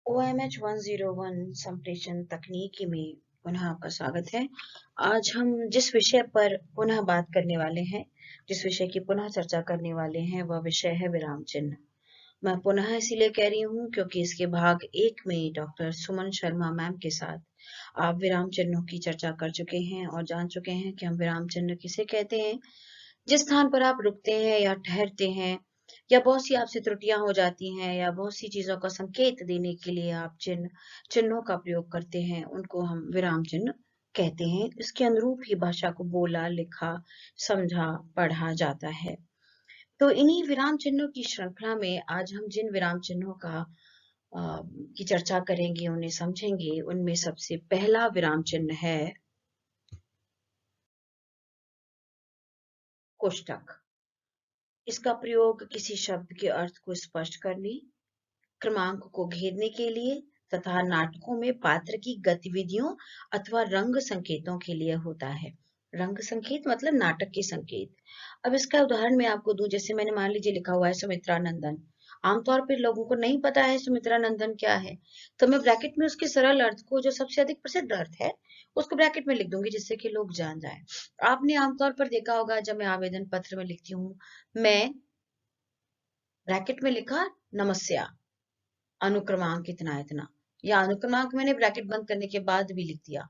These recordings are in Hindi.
OMH 101 संप्रेषण तकनीकी में पुनः आपका स्वागत है। आज हम जिस विषय पर पुनः बात करने वाले हैं, जिस विषय की पुनः चर्चा करने वाले हैं, वह विषय है विराम चिन्ह। मैं पुनः इसीलिए कह रही हूँ क्योंकि इसके भाग 1 में डॉक्टर सुमन शर्मा मैम के साथ आप विराम चिन्हों की चर्चा कर चुके हैं और जान चुके हैं कि हम विराम चिन्ह किसे कहते हैं। जिस स्थान पर आप रुकते हैं या ठहरते हैं या बहुत सी आपसे त्रुटियां हो जाती हैं या बहुत सी चीजों का संकेत देने के लिए आप चिन्हों का प्रयोग करते हैं, उनको हम विराम चिन्ह कहते हैं। इसके अनुरूप ही भाषा को बोला, लिखा, समझा, पढ़ा जाता है। तो इन्हीं विराम चिन्हों की श्रृंखला में आज हम जिन विराम चिन्हों की चर्चा करेंगे, उन्हें समझेंगे। उनमें सबसे पहला विराम चिन्ह है कोष्टक। इसका प्रयोग किसी शब्द के अर्थ को स्पष्ट करने, क्रमांक को घेरने के लिए तथा नाटकों में पात्र की गतिविधियों अथवा रंग संकेतों के लिए होता है। रंग संकेत मतलब नाटक के संकेत। अब इसका उदाहरण मैं आपको दूं, जैसे मैंने मान लीजिए लिखा हुआ है सुमित्रा नंदन। आमतौर पर लोगों को नहीं पता है सुमित्रा नंदन क्या है, तो मैं ब्रैकेट में उसके सरल अर्थ को, जो सबसे अधिक प्रसिद्ध अर्थ है, उसको ब्रैकेट में लिख दूंगी जिससे कि लोग जान जाए। आपने आमतौर पर देखा होगा, जब मैं आवेदन पत्र में लिखती हूँ, मैं ब्रैकेट में लिखा नमस्या, अनुक्रमांक इतना इतना, या अनुक्रमांक मैंने ब्रैकेट बंद करने के बाद भी लिख दिया।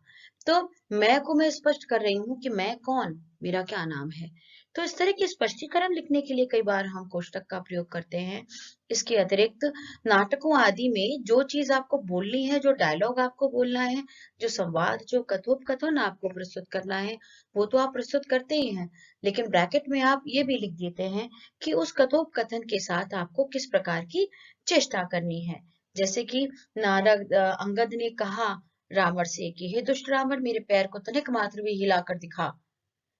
तो मैं को मैं स्पष्ट कर रही हूँ कि मैं कौन, मेरा क्या नाम है। तो इस तरह के स्पष्टीकरण लिखने के लिए कई बार हम कोष्टक का प्रयोग करते हैं। इसके अतिरिक्त नाटकों आदि में जो चीज आपको बोलनी है, जो डायलॉग आपको बोलना है, जो संवाद, जो कथोपकथन आपको प्रस्तुत करना है, वो तो आप प्रस्तुत करते ही हैं, लेकिन ब्रैकेट में आप ये भी लिख देते हैं कि उस कथोपकथन के साथ आपको किस प्रकार की चेष्टा करनी है। जैसे कि अंगद ने कहा रावण से कि हे दुष्ट रावण, मेरे पैर को तनिक मात्र भी हिलाकर दिखा।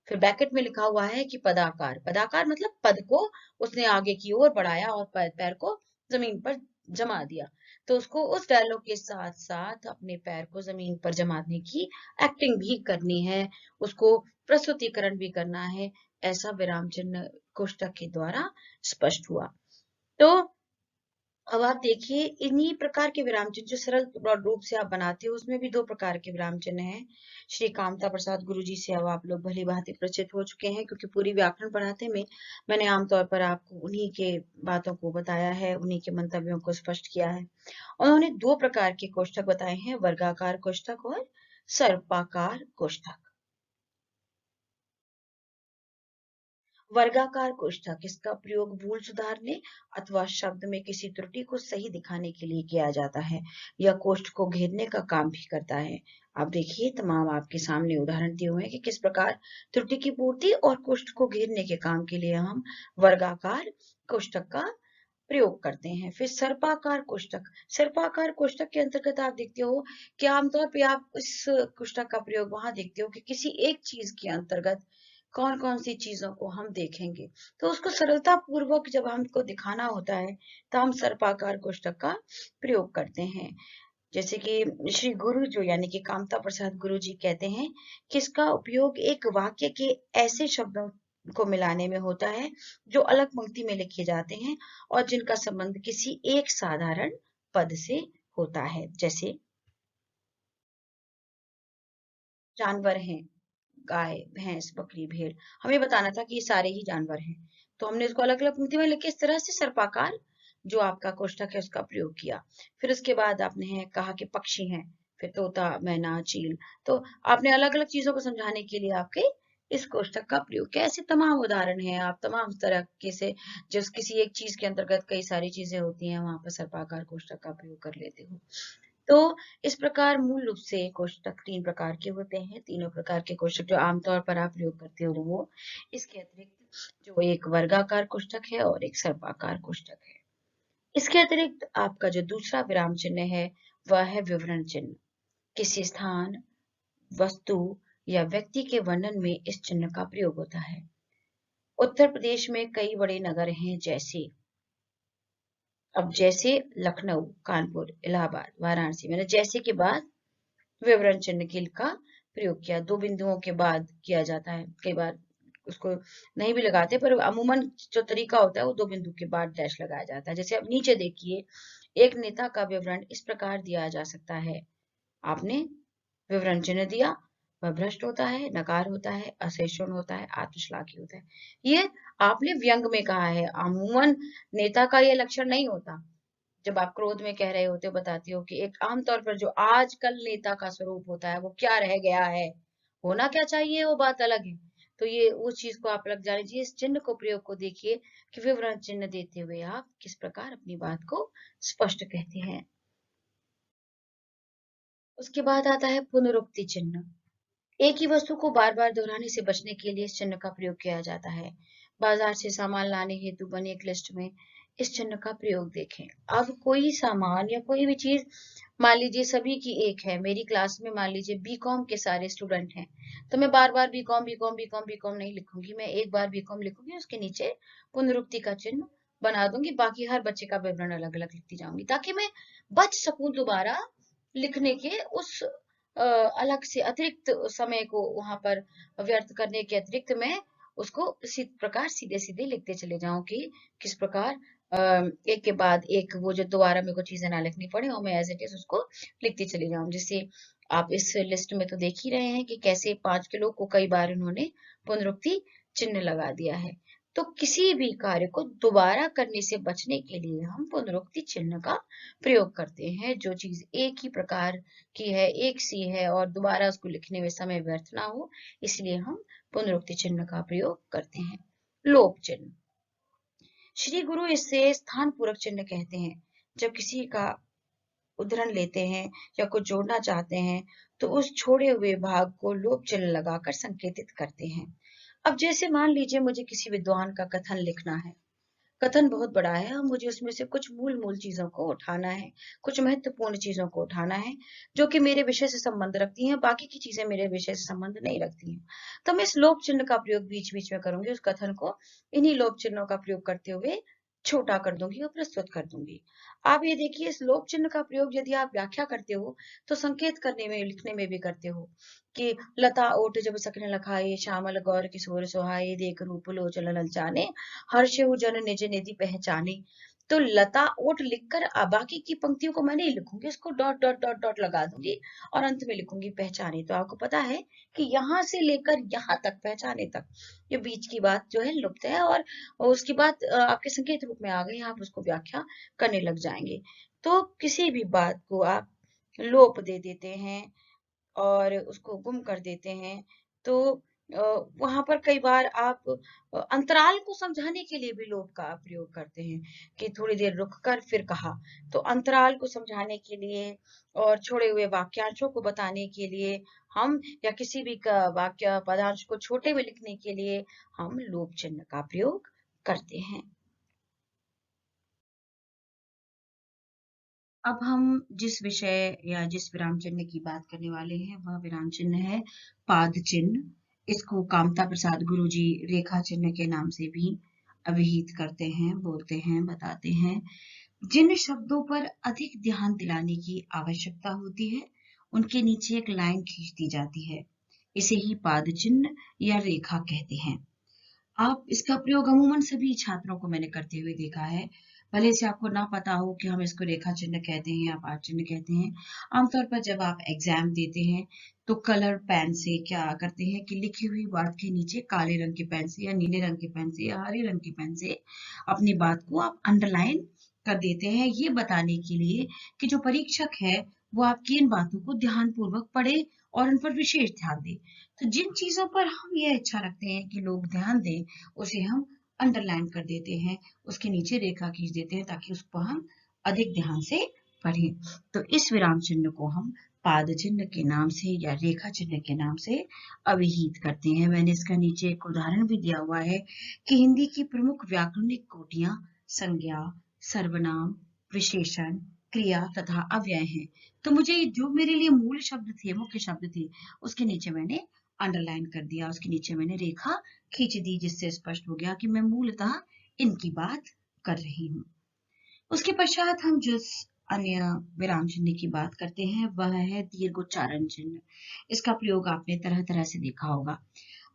फिर ब्रैकेट में लिखा हुआ है कि पदाकार, पदाकार मतलब पद को उसने आगे की ओर बढ़ाया और पैर को जमीन पर जमा दिया। तो उसको उस डायलॉग के साथ साथ अपने पैर को जमीन पर जमाने की एक्टिंग भी करनी है, उसको प्रस्तुतिकरण भी करना है। ऐसा विराम चिन्ह कोष्टक के द्वारा स्पष्ट हुआ। तो अब आप देखिए, इन्हीं प्रकार के विराम चिन्ह जो सरल रूप से आप बनाते हो, उसमें भी दो प्रकार के विराम चिन्ह हैं। श्री कामता प्रसाद गुरु जी से अब आप लोग भली भांति परिचित हो चुके हैं, क्योंकि पूरी व्याकरण पढ़ाते में मैंने आमतौर पर आपको उन्हीं के बातों को बताया है, उन्हीं के मंतव्यों को स्पष्ट किया है। उन्होंने दो प्रकार के कोष्ठक बताए हैं, वर्गाकार कोष्ठक और सर्पाकार कोष्ठक। वर्गाकार कोष्ठक, इसका प्रयोग भूल सुधारने अथवा शब्द में किसी त्रुटि को सही दिखाने के लिए किया जाता है। यह कोष्ठ को घेरने का काम भी करता है। आप देखिए, तमाम आपके सामने उदाहरण दिए हुए हैं कि किस प्रकार त्रुटि की पूर्ति और कोष्ठ को घेरने के काम के लिए हम वर्गाकार कोष्ठक का प्रयोग करते हैं। फिर सर्पाकार कोष्ठक, सर्पाकार कोष्ठक के अंतर्गत आप देखते हो कि आमतौर पे आप इस कोष्ठक का प्रयोग वहां देखते हो कि किसी एक चीज के अंतर्गत कौन कौन सी चीजों को हम देखेंगे, तो उसको सरलता पूर्वक जब हमको दिखाना होता है तो हम सर्पाकार कोष्ठक का प्रयोग करते हैं। जैसे कि श्री गुरु जो यानी कि कामता प्रसाद गुरु जी कहते हैं कि इसका उपयोग एक वाक्य के ऐसे शब्दों को मिलाने में होता है जो अलग पंक्ति में लिखे जाते हैं और जिनका संबंध किसी एक साधारण पद से होता है। जैसे जानवर हैं, गाय, भैंस, बकरी, भेड़, हमें बताना था कि ये सारे ही जानवर हैं, तो हमने इसको अलग अलग पंक्ति में लिखे, इस तरह से सर्पाकार जो आपका कोष्ठक है उसका प्रयोग किया। फिर उसके बाद आपने कहा कि पक्षी हैं, फिर तोता, मैना, चील, तो आपने अलग अलग चीजों को समझाने के लिए आपके इस कोष्ठक का प्रयोग किया। ऐसे तमाम उदाहरण हैं, आप तमाम तरह के से जिस किसी एक चीज के अंतर्गत कई सारी चीजें होती हैं, वहां पर सर्पाकार कोष्ठक का प्रयोग कर लेते हो। तो इस प्रकार मूल रूप से कोष्ठक तीन प्रकार के होते हैं। तीनों प्रकार के कोष्ठक जो आमतौर पर आप प्रयोग करते हो वो, इसके अतिरिक्त जो एक वर्गाकार कोष्ठक है और एक सर्पाकार कोष्ठक है। इसके अतिरिक्त आपका जो दूसरा विराम चिन्ह है वह है विवरण चिन्ह। किसी स्थान, वस्तु या व्यक्ति के वर्णन में इस चिन्ह का प्रयोग होता है। उत्तर प्रदेश में कई बड़े नगर हैं, जैसे लखनऊ, कानपुर, इलाहाबाद, वाराणसी। मैंने जैसे के बाद विवरण चिन्ह किल का प्रयोग किया, दो बिंदुओं के बाद किया जाता है। कई बार उसको नहीं भी लगाते, पर अमूमन जो तरीका होता है वो दो बिंदु के बाद डैश लगाया जाता है। जैसे अब नीचे देखिए, एक नेता का विवरण इस प्रकार दिया जा सकता है। आपने विवरण चिन्ह दिया, वह भ्रष्ट होता है, नकार होता है, असहिष्णु होता है, आत्मश्लाघी होता है। ये आपने व्यंग में कहा है। अमूमन नेता का ये लक्षण नहीं होता। जब आप क्रोध में कह रहे होते हो, बताती हो कि एक आम तौर पर जो आजकल नेता का स्वरूप होता है, वो क्या रह गया है, होना क्या चाहिए वो बात अलग है। तो ये उस चीज को आप लग जाने चाहिए। इस चिन्ह को प्रयोग को देखिए कि विवरण चिन्ह देते हुए आप किस प्रकार अपनी बात को स्पष्ट कहते हैं। उसके बाद आता है पुनरुक्ति चिन्ह। एक ही वस्तु को बार बार दोहराने से बचने के लिए इस चिन्ह का प्रयोग किया जाता है। बाजार से सामान लाने हेतु बनी एक लिस्ट में इस चिन्ह का प्रयोग देखें। अब कोई सामान या कोई भी चीज, मान लीजिए सभी की एक है, मेरी क्लास में मान लीजिए बीकॉम के सारे स्टूडेंट हैं, तो मैं बार बार बीकॉम बीकॉम बीकॉम बीकॉम नहीं लिखूंगी, मैं एक बार बीकॉम लिखूंगी, उसके नीचे पुनरुक्ति का चिन्ह बना दूंगी, बाकी हर बच्चे का विवरण अलग अलग लिखती जाऊंगी, ताकि मैं बच सकूं दोबारा लिखने के उस अलग से अतिरिक्त समय को वहां पर व्यर्थ करने के अतिरिक्त मैं उसको इसी प्रकार सीधे सीधे लिखते चले जाऊं कि किस प्रकार एक के बाद एक वो जो दोबारा मेरे को चीजें ना लिखनी पड़े और मैं एज इट इज उसको लिखती चली जाऊं। जिससे आप इस लिस्ट में तो देख ही रहे हैं कि कैसे 5 किलो को कई बार उन्होंने पुनरुक्ति चिन्ह लगा दिया है। तो किसी भी कार्य को दोबारा करने से बचने के लिए हम पुनरुक्ति चिन्ह का प्रयोग करते हैं। जो चीज एक ही प्रकार की है, एक सी है और दोबारा उसको लिखने में समय व्यर्थ ना हो, इसलिए हम पुनरुक्ति चिन्ह का प्रयोग करते हैं। लोप चिन्ह, श्री गुरु इससे स्थान पूरक चिन्ह कहते हैं। जब किसी का उदाहरण लेते हैं या कुछ जोड़ना चाहते हैं तो उस छोड़े हुए भाग को लोप चिन्ह लगाकर संकेतित करते हैं। अब जैसे मान लीजिए मुझे किसी विद्वान का कथन लिखना है, कथन बहुत बड़ा है और मुझे उसमें से कुछ मूल मूल चीजों को उठाना है, कुछ महत्वपूर्ण चीजों को उठाना है जो कि मेरे विषय से संबंध रखती हैं, बाकी की चीजें मेरे विषय से संबंध नहीं रखती हैं। तो मैं इस लोप चिन्ह का प्रयोग बीच बीच में करूंगी, उस कथन को इन्हीं लोप चिन्हों का प्रयोग करते हुए छोटा कर दूंगी और प्रस्तुत कर दूंगी। आप ये देखिए, इस लोप चिन्ह का प्रयोग यदि आप व्याख्या करते हो तो संकेत करने में, लिखने में भी करते हो कि लता ओट जब सकने लखाए, श्यामल गौर किशोर सुहाए, देख रूप लोचन ललचाने, हर्षेहु जन निज निधि पहचाने। तो लता ओट लिखकर बाकी की पंक्तियों को मैं नहीं लिखूंगी, उसको डॉट डॉट डॉट डॉट लगा दूंगी और अंत में लिखूंगी पहचाने। तो आपको पता है कि यहाँ से लेकर यहाँ तक, पहचाने तक, ये बीच की बात जो है लुप्त है और उसकी बात आपके संकेत रूप में आ गई, आप उसको व्याख्या करने लग जाएंगे। तो किसी भी बात को आप लोप दे देते हैं और उसको गुम कर देते हैं, तो वहां पर कई बार आप अंतराल को समझाने के लिए भी लोप का प्रयोग करते हैं कि थोड़ी देर रुक कर फिर कहा। तो अंतराल को समझाने के लिए और छोड़े हुए वाक्यांशों को बताने के लिए हम, या किसी भी वाक्य पदांश को छोटे में लिखने के लिए हम लोप चिन्ह का प्रयोग करते हैं। अब हम जिस विषय या जिस विराम चिन्ह की बात करने वाले हैं वह विराम चिन्ह है पाद चिन्ह। इसको कामता प्रसाद गुरु जी रेखा चिन्ह के नाम से भी अभिहित करते हैं, बोलते हैं, बताते हैं। जिन शब्दों पर अधिक ध्यान दिलाने की आवश्यकता होती है उनके नीचे एक लाइन खींच दी जाती है, इसे ही पाद चिन्ह या रेखा कहते हैं। आप इसका प्रयोग अमूमन सभी छात्रों को मैंने करते हुए देखा है, भले से आपको ना पता हो कि हम इसको रेखा चिन्ह कहते हैं या पाद चिन्ह कहते हैं। आमतौर पर जब आप एग्जाम देते हैं तो कलर पेन से क्या करते हैं कि लिखी हुई बात के नीचे काले रंग के पेन से या नीले रंग के पेन से या हरे रंग के पेन से अपनी बात को आप अंडरलाइन कर देते हैं, ये बताने के लिए कि जो परीक्षक है वो आपकी इन बातों को ध्यानपूर्वक पढ़े और उन पर विशेष ध्यान दे। तो जिन चीजों पर हम ये इच्छा रखते हैं कि लोग ध्यान दें उसे हम अंडरलाइन कर देते हैं, उसके नीचे रेखा खींच देते हैं ताकि उसको हम अधिक ध्यान से पढ़ें। तो इस विराम चिन्ह को हम पाद चिन्ह के नाम से या रेखा चिन्ह के नाम से अभिहित करते हैं। मैंने इसका नीचे एक उदाहरण भी दिया हुआ है कि हिंदी की प्रमुख व्याकरणिक कोटियां संज्ञा, सर्वनाम, विशेषण, क्रिया तथा अव्यय हैं। तो मुझे जो मेरे लिए मूल शब्द थे, मुख्य शब्द थे, उसके नीचे मैंने अंडरलाइन कर दिया, उसके नीचे मैंने रेखा खींच दी, जिससे स्पष्ट हो गया कि मैं मूलतः इनकी बात कर रही हूँ। उसके पश्चात हम जिस अन्य विराम चिन्ह की बात करते हैं वह है दीर्घोच्चारण चिन्ह। इसका प्रयोग आपने तरह तरह से देखा होगा।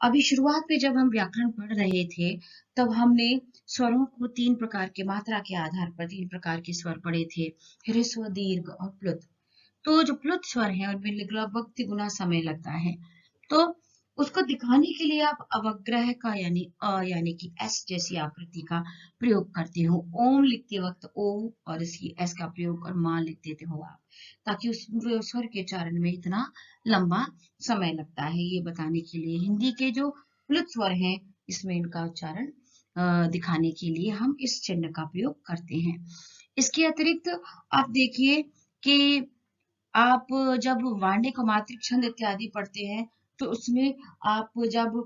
अभी शुरुआत में जब हम व्याकरण पढ़ रहे थे तब हमने स्वरों को 3 प्रकार के मात्रा के आधार पर 3 प्रकार के स्वर पढ़े थे, ह्रस्व, दीर्घ और प्लुत। तो जो प्लुत स्वर है उनमें लगभग तिगुना समय लगता है। तो उसको दिखाने के लिए आप अवग्रह का यानी कि एस जैसी आकृति का प्रयोग करते हो। ओम लिखते वक्त ओ और इसी एस का प्रयोग और मां लिख देते हो आप, ताकि उस स्वर के उच्चारण में इतना लंबा समय लगता है, ये बताने के लिए। हिंदी के जो प्लुत स्वर हैं इसमें इनका उच्चारण दिखाने के लिए हम इस चिन्ह का प्रयोग करते हैं। इसके अतिरिक्त आप देखिए कि आप जब वाण्य को मात्रिक छंद इत्यादि पढ़ते हैं तो उसमें आप जब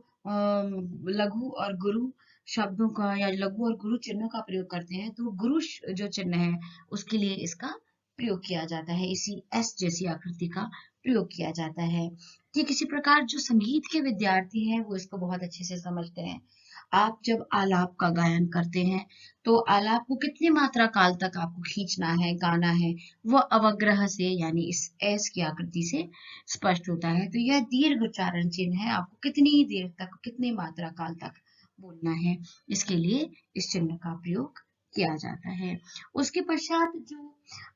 लघु और गुरु शब्दों का या लघु और गुरु चिन्हों का प्रयोग करते हैं तो गुरु जो चिन्ह है उसके लिए इसका प्रयोग किया जाता है, इसी एस जैसी आकृति का प्रयोग किया जाता है। ठीक इसी प्रकार जो संगीत के विद्यार्थी हैं वो इसको बहुत अच्छे से समझते हैं। आप जब आलाप का गायन करते हैं तो आलाप को कितनी मात्रा काल तक आपको खींचना है, गाना है, वह अवग्रह से यानी इस एस की आकृति से स्पष्ट होता है। तो यह दीर्घ उच्चारण चिन्ह है, आपको कितनी देर तक, कितनी मात्रा काल तक बोलना है, इसके लिए इस चिन्ह का प्रयोग किया जाता है। उसके पश्चात जो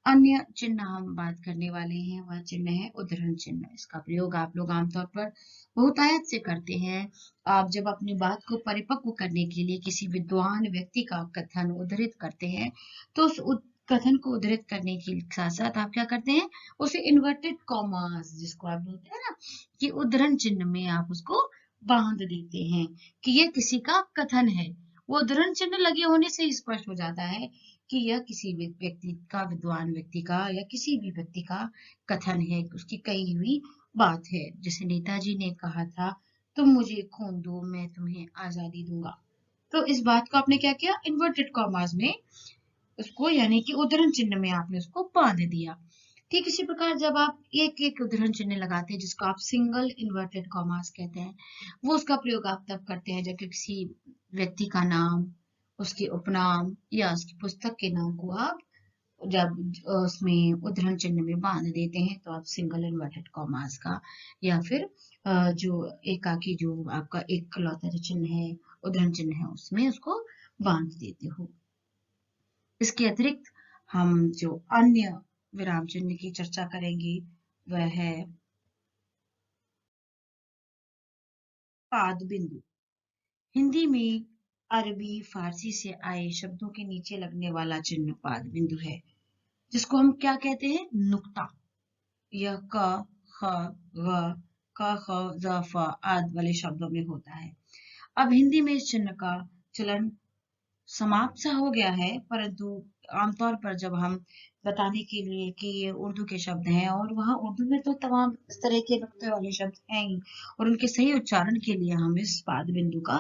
अन्य चिन्ह हम बात करने वाले हैं वह चिन्ह है उद्धरण चिन्ह। इसका प्रयोग आप लोग आमतौर पर बहुतायत से करते हैं। आप जब अपनी बात को परिपक्व करने के लिए किसी विद्वान व्यक्ति का कथन उद्धृत करते हैं तो उस कथन को उद्धृत करने के साथ साथ आप क्या करते हैं, उसे इन्वर्टेड कॉमास जिसको आप बोलते हैं ना कि उद्धरण चिन्ह में आप उसको बांध देते हैं कि यह किसी का कथन है। वो उद्धरण चिन्ह लगे होने से स्पष्ट हो जाता है कि यह किसी व्यक्ति का, विद्वान व्यक्ति का या किसी भी व्यक्ति का कथन है, उसकी कही हुई बात है। जैसे नेताजी ने कहा था, तुम मुझे खून दो मैं तुम्हें आजादी दूंगा। तो इस बात को आपने क्या किया, इन्वर्टेड कॉमास में उसको यानी कि उद्धरण चिन्ह में आपने उसको बांध दिया। ठीक इसी प्रकार जब आप एक एक उद्धरण चिन्ह लगाते हैं जिसको आप सिंगल इन्वर्टेड कॉमास कहते हैं, वो उसका प्रयोग आप तब करते हैं जब किसी व्यक्ति का नाम, उसके उपनाम या उसकी पुस्तक के नाम को आप जब उसमें उद्धरण चिन्ह में बांध देते हैं तो आप सिंगल इन्वर्टेड कॉमास का या फिर जो एकाकी जो आपका एक लौता जो चिन्ह है, उद्धरण चिन्ह है, उसमें उसको बांध देते हो। इसके अतिरिक्त हम जो अन्य विराम चिन्ह की चर्चा करेंगे वह है पाद बिंदु। हिंदी में अरबी फारसी से आए शब्दों के नीचे लगने वाला चिन्ह पाद बिंदु है, जिसको हम क्या कहते हैं, नुक्ता। यह क, ख, ग, क, ख, ज, फ आदि वाले शब्दों में होता है। अब हिंदी में इस चिन्ह का चलन समाप्त सा हो गया है, परंतु आमतौर पर जब हम बताने के लिए कि ये उर्दू के शब्द हैं और वहाँ उर्दू में तो तमाम इस तरह के नुक्ते वाले शब्द हैं ही और उनके सही उच्चारण के लिए हम इस पाद बिंदु का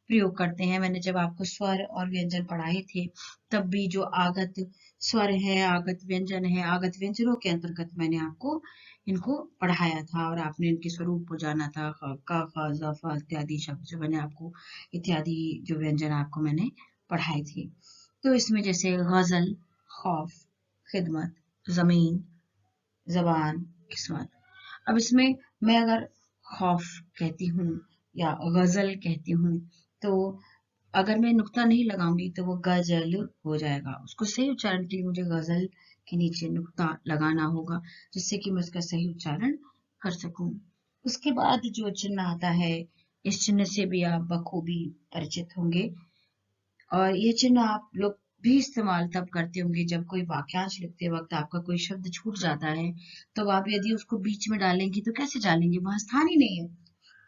प्रयोग करते हैं। मैंने जब आपको स्वर और व्यंजन पढ़ाए थे तब भी जो आगत स्वर है, आगत व्यंजन है, आगत व्यंजनों के अंतर्गत मैंने आपको इनको पढ़ाया था और आपने इनके स्वरूप को जाना था। क, ख, ज, फ इत्यादि शब्द जो मैंने आपको इत्यादि जो व्यंजन आपको मैंने पढ़ाई थी। तो इसमें जैसे गजल, खौफ, खिदमत, जमीन, जबान, किस्मत। अब इसमें मैं अगर खौफ कहती हूँ या गजल कहती हूँ तो अगर मैं नुक्ता नहीं लगाऊंगी तो वो गजल हो जाएगा। उसको सही उच्चारण के लिए मुझे गजल के नीचे नुक्ता लगाना होगा जिससे कि मैं उसका सही उच्चारण कर सकूं। उसके बाद जो चिन्ह आता है, इस चिन्ह से भी आप बखूबी परिचित होंगे और ये चिन्ह आप लोग भी इस्तेमाल तब करते होंगे जब कोई वाक्यांश लिखते वक्त आपका कोई शब्द छूट जाता है तो आप यदि उसको बीच में डालेंगे तो कैसे डालेंगे, वहां स्थान ही नहीं है,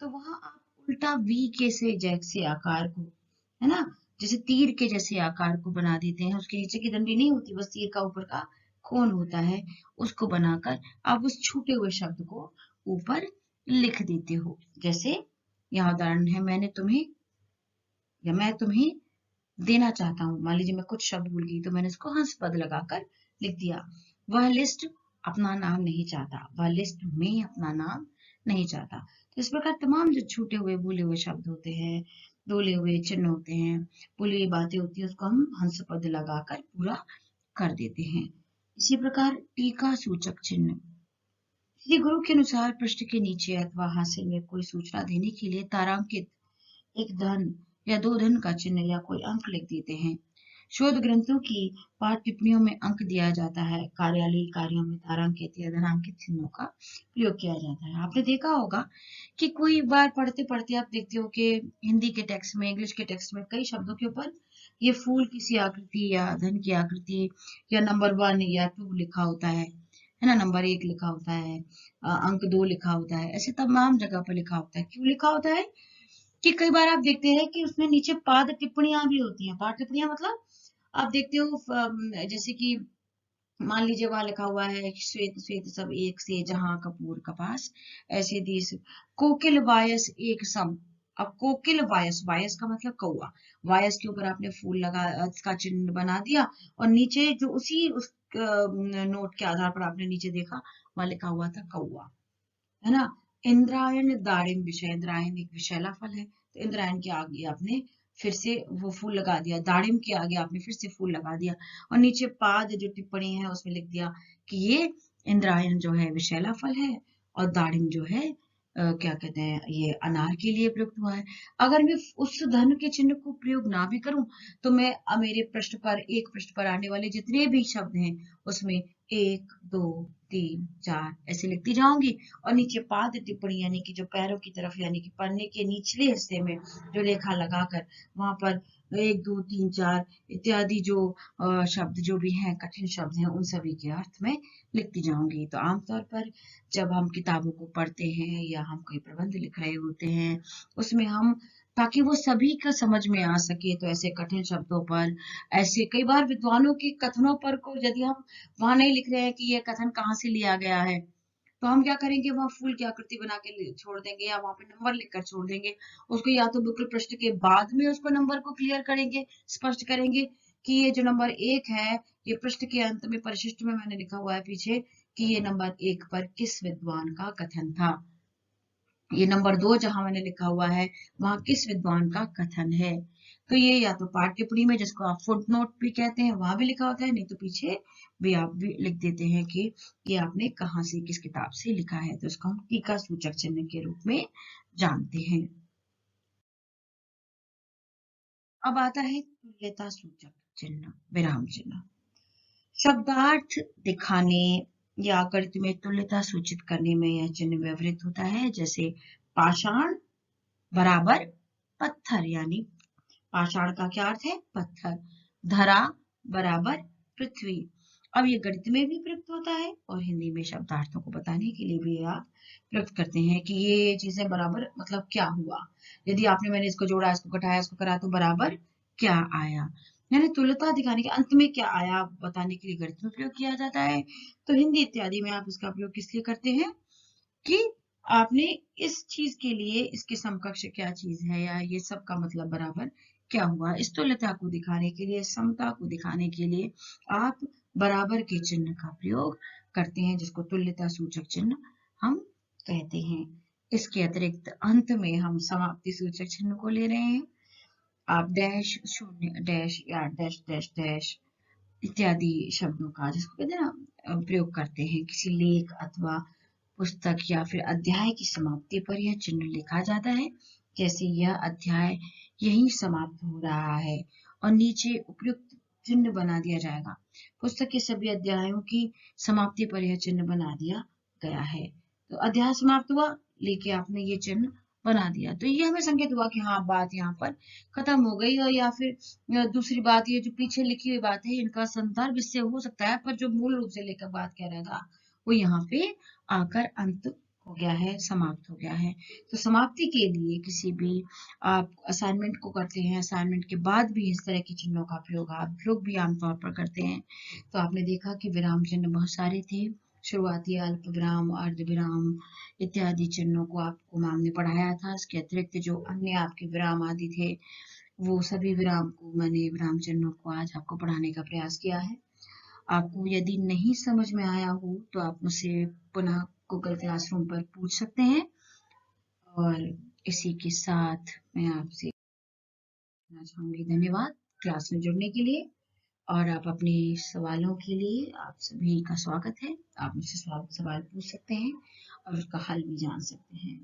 तो वहां आप उल्टा वी के से जैसे आकार को, है ना, जैसे तीर के जैसे आकार को बना देते हैं। उसके नीचे की डंडी नहीं होती, बस तीर का ऊपर का कोन होता है, उसको बनाकर आप उस छूटे हुए शब्द को ऊपर लिख देते हो। जैसे यहाँ उदाहरण है, मैंने तुम्हें या मैं तुम्हें देना चाहता हूँ। मान लीजिए मैं कुछ शब्द भूल गई तो मैंने इसको हंस पद लगाकर लिख दिया। वह लिस्ट अपना नाम नहीं चाहता, वह लिस्ट में अपना नाम नहीं चाहता। तो इस प्रकार तमाम जो छूटे हुए भूले हुए शब्द होते हैं, बोले हुए चिन्ह होते हैं, बोली हुई बातें होती है, उसको हम हंस पद लगाकर पूरा कर देते हैं। इसी प्रकार टीका सूचक चिन्ह, श्री गुरु के अनुसार पृष्ठ के नीचे अथवा हाशिए में कोई सूचना देने के लिए तारांकित एक धन या 2 धन का चिन्ह या कोई अंक लिख देते हैं। शोध ग्रंथों की पाठ टिप्पणियों में अंक दिया जाता है। कार्यालयीय कार्यों में तारांकित या धनांकित चिन्हों का प्रयोग किया जाता है। आपने देखा होगा कि कोई बार पढ़ते पढ़ते आप देखते हो कि हिंदी के टेक्स्ट में, इंग्लिश के टेक्स्ट में कई शब्दों के ऊपर ये फूल किसी आकृति या धन की आकृति या नंबर 1 या 2 लिखा होता है ना, नंबर 1 लिखा होता है, अंक 2 लिखा होता है, ऐसे तमाम जगह पर लिखा होता है। क्यों लिखा होता है कि कई बार आप देखते हैं कि उसमें नीचे पाद टिप्पणियां भी होती हैं। पाद टिप्पणियां मतलब आप देखते हो जैसे कि मान लीजिए वहां लिखा हुआ है श्वेत श्वेत सब एक से, जहां कपूर कपास ऐसे देश, कोकिल वायस एक सम। अब कोकिल वायस, वायस का मतलब कौआ, वायस के ऊपर आपने फूल लगा का चिन्ह बना दिया और नीचे जो उसी उस नोट के आधार पर आपने नीचे देखा वहां लिखा हुआ था कौआ, है ना। इंद्रायण दारिम विषय, इंद्रायण एक विषैला फल है, तो इंद्रायण के आगे आपने फिर से वो फूल लगा दिया, दाड़िम के आगे आपने फिर से फूल लगा दिया और नीचे पाद जो टिप्पणी है उसमें लिख दिया कि ये इंद्रायण जो है विषैला फल है और दाड़िम जो है क्या कहते हैं ये अनार के लिए प्रयुक्त हुआ है। अगर मैं उस धन के चिन्ह को प्रयोग ना भी करूं तो मैं मेरे पृष्ठ पर, एक पृष्ठ पर आने वाले जितने भी शब्द हैं उसमें 1 2 3 4 ऐसे लिखती जाऊंगी और नीचे पाद टिप्पणी यानी कि जो पैरों की तरफ यानी कि पन्ने के निचले हिस्से में जो रेखा लगाकर वहां पर 1 2 3 4 इत्यादि जो शब्द जो भी हैं, कठिन शब्द हैं, उन सभी के अर्थ में लिखती जाऊंगी। तो आमतौर पर जब हम किताबों को पढ़ते हैं या हम कोई प्रबंध लिख रहे होते हैं उसमें हम, ताकि वो सभी का समझ में आ सके, तो ऐसे कठिन शब्दों पर, ऐसे कई बार विद्वानों के कथनों पर को यदि हम वहां नहीं लिख रहे हैं कि ये कथन कहाँ से लिया गया है तो हम क्या करेंगे, वहां फूल की आकृति बना के छोड़ देंगे या वहां पे नंबर लिखकर छोड़ देंगे उसको, या तो बिल्कुल पृष्ठ के बाद में उसको नंबर को क्लियर करेंगे, स्पष्ट करेंगे कि ये जो नंबर 1 है ये पृष्ठ के अंत में परिशिष्ट में मैंने लिखा हुआ है पीछे कि ये नंबर 1 पर किस विद्वान का कथन था। ये नंबर 2 जहां मैंने लिखा हुआ है वहां किस विद्वान का कथन है। तो ये या तो पाठ टिप्पणी में, जिसको आप फुट नोट भी कहते हैं, वहां भी लिखा होता है, नहीं तो पीछे भी आप भी लिख देते हैं कि ये आपने कहाँ से, किस किताब से लिखा है, तो इसको हम टीका सूचक चिन्ह के रूप में जानते हैं। अब आता है तुल्यता सूचक चिन्ह, विराम चिन्ह। शब्दार्थ दिखाने या गणित में तुल्यता सूचित करने में यह चिन्ह व्यवहृत होता है। जैसे पाषाण बराबर पत्थर, यानी पाषाण का क्या अर्थ है, पत्थर। धरा बराबर पृथ्वी। अब ये गणित में भी प्रयुक्त होता है और हिंदी में शब्दार्थों को बताने के लिए भी आप प्रयुक्त करते हैं कि ये चीजें बराबर मतलब क्या हुआ। यदि आपने, मैंने इसको जोड़ा, इसको घटाया, इसको करा तो बराबर क्या आया, यानी तुल्यता दिखाने के अंत में क्या आया बताने के लिए गणित में प्रयोग किया जाता है। तो हिंदी इत्यादि में आप इसका प्रयोग किस लिए करते हैं कि आपने इस चीज के लिए इसके समकक्ष क्या चीज है या ये सब का मतलब बराबर क्या हुआ। इस तुल्यता को दिखाने के लिए, समता को दिखाने के लिए आप बराबर के चिन्ह का प्रयोग करते हैं, जिसको तुल्यता सूचक चिन्ह हम कहते हैं। इसके अतिरिक्त अंत में हम समाप्ति सूचक चिन्ह को ले रहे हैं। आप डैश, शून्य, डैश या डैश डैश डैश इत्यादि शब्दों का, जिसको कहते हैं ना, प्रयोग करते हैं किसी लेख अथवा पुस्तक या फिर अध्याय की समाप्ति पर यह चिन्ह लिखा जाता है। जैसे यह अध्याय यहीं समाप्त हो रहा है और नीचे उपयुक्त चिन्ह बना दिया जाएगा। पुस्तक के सभी अध्यायों की समाप्ति पर यह चिन्ह बना दिया गया है। तो अध्याय समाप्त हुआ, लेके आपने ये चिन्ह बना दिया, तो ये हमें संकेत हुआ कि हाँ बात यहाँ पर खत्म हो गई। और या फिर दूसरी बात, ये जो पीछे लिखी हुई बात है इनका संदर्भ इससे हो सकता है, पर जो मूल रूप से लेकर बात कह रहा था वो यहाँ पे आकर अंत हो गया है, समाप्त हो गया है। तो समाप्ति के लिए किसी भी आप असाइनमेंट को करते हैं, असाइनमेंट के बाद भी इस तरह के चिन्हों का प्रयोग आप लोग भी आमतौर पर करते हैं। तो आपने देखा कि विराम चिन्ह बहुत सारे थे, शुरुआती अल्प विराम, अर्ध विराम इत्यादि चिन्हों को आपको मैम ने पढ़ाया था। इसके अतिरिक्त जो अन्य आपके विराम आदि थे वो सभी विराम को, मैंने विराम चिन्हों को आज आपको पढ़ाने का प्रयास किया है। आपको यदि नहीं समझ में आया हो तो आप मुझसे पुनः गूगल क्लासरूम पर पूछ सकते हैं। और इसी के साथ मैं आपसे कहना चाहूंगी धन्यवाद क्लास में जुड़ने के लिए। और आप अपने सवालों के लिए आप सभी का स्वागत है। आप मुझसे सवाल पूछ सकते हैं और उसका हल भी जान सकते हैं।